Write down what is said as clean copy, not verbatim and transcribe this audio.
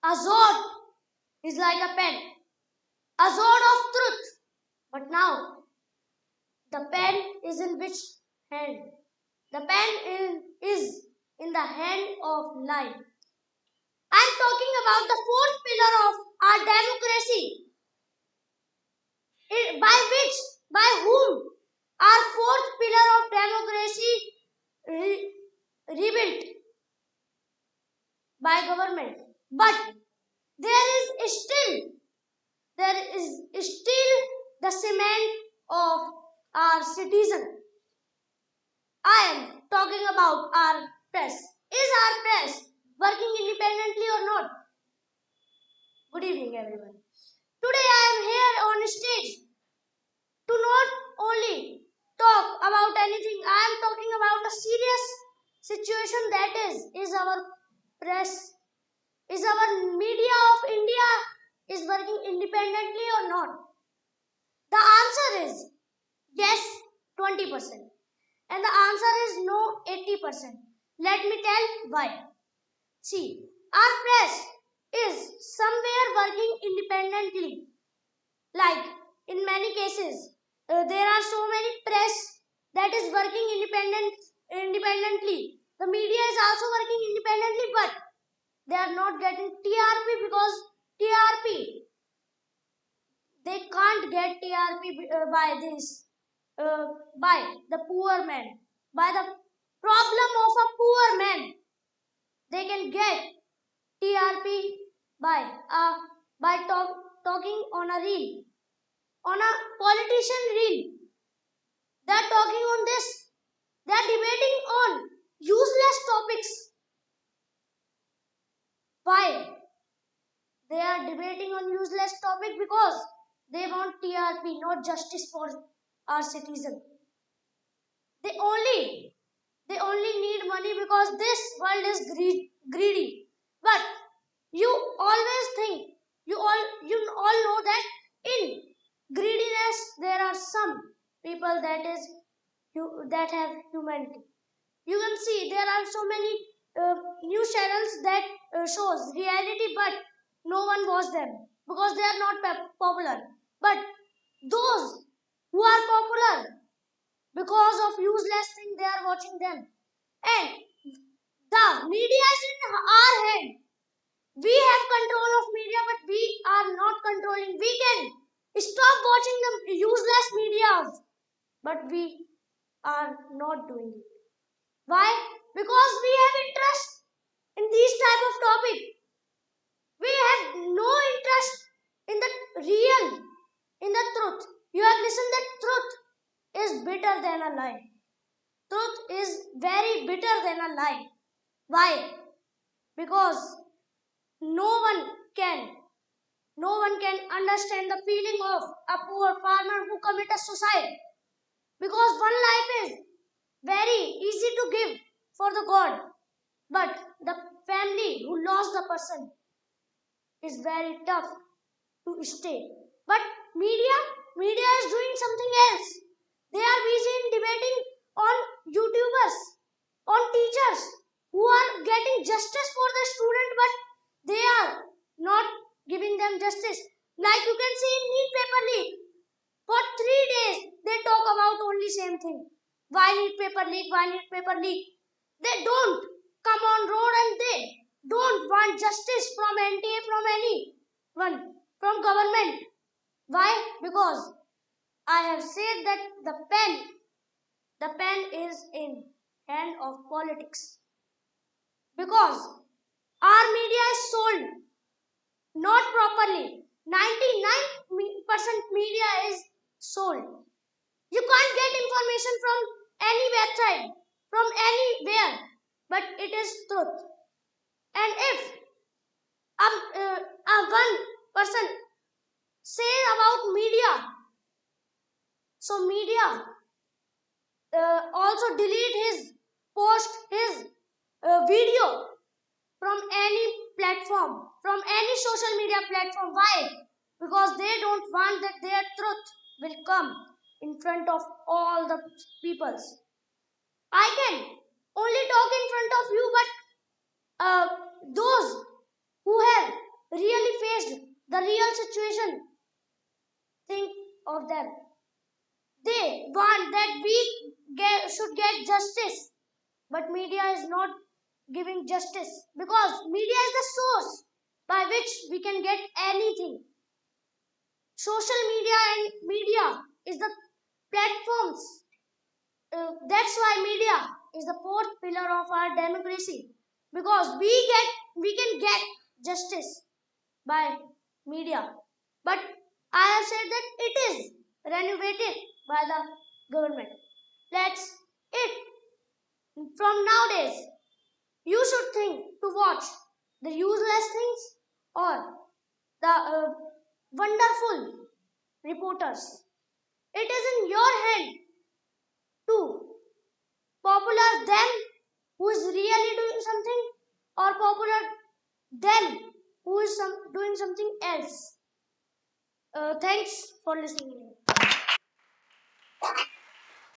A sword is like a pen, a sword of truth. But now, the pen is in which hand? The pen is in the hand of lie. I'm talking about the fourth pillar of our democracy, by whom our fourth pillar of democracy rebuilt by government. But there is still the cement of our citizen. I am talking about our press. Is our press working independently or not? Good evening, everyone. Today I am here on stage to not only talk about anything. I am talking about a serious situation, that is our press, is our media of India is working independently or not? The answer is yes, 20%. And the answer is no, 80%. Let me tell why. See, our press is somewhere working independently. Like in many cases, there are so many press that is working independently. The media is also working independently, but they are not getting TRP because TRP, they can't get TRP by this, by the poor man, by the problem of a poor man. They can get TRP by talking on a reel, on a politician reel. They are talking on this. They are debating on useless topics. Why? They are debating on useless topic because they want TRP, not justice for our citizen. They only need money because this world is greedy. But you always think, you all know that in greediness there are some people that have humanity. You can see there are so many news channels that shows reality, but no one watch them because they are not popular. But those who are popular, because of useless thing, they are watching them. And the media is in our hand. We have control of media, but we are not controlling. We can stop watching the useless medias, but we are not doing it. Why? Because we have interest in these type of topic. We have no interest in the real, in the truth. You have listened that truth is bitter than a lie. Truth is very bitter than a lie. Why? Because no one can understand the feeling of a poor farmer who commit a suicide. Because one life is very easy to give for the God, but the family who lost the person is very tough to stay. But media is doing something else. They are busy in debating on YouTubers, on teachers who are getting justice for the student, but they are not giving them justice. Like you can see in NEET paper leak. For 3 days they talk about only same thing. Why NEET paper leak? Why NEET paper leak? They don't come on road and they don't want justice from NTA, from anyone, from government. Why? Because I have said that the pen is in hand of politics. Because our media is sold not properly. 99% media is sold. You can't get information from any website, from anywhere, but it is truth. And if one person says about media, so media also delete his post, his video from any platform, from any social media platform. Why? Because they don't want that their truth will come in front of all the peoples. I can only talk in front of you, but those who have the real situation. Think of them. They want that we should get justice, but media is not giving justice because media is the source by which we can get anything. Social media and media is the platforms. That's why media is the fourth pillar of our democracy because we can get justice by media. But I have said that it is renovated by the government. That's it. From nowadays, you should think to watch the useless things or the wonderful reporters. It is in your hand to popular them who is really doing something or popular them who is doing something else. Thanks for listening.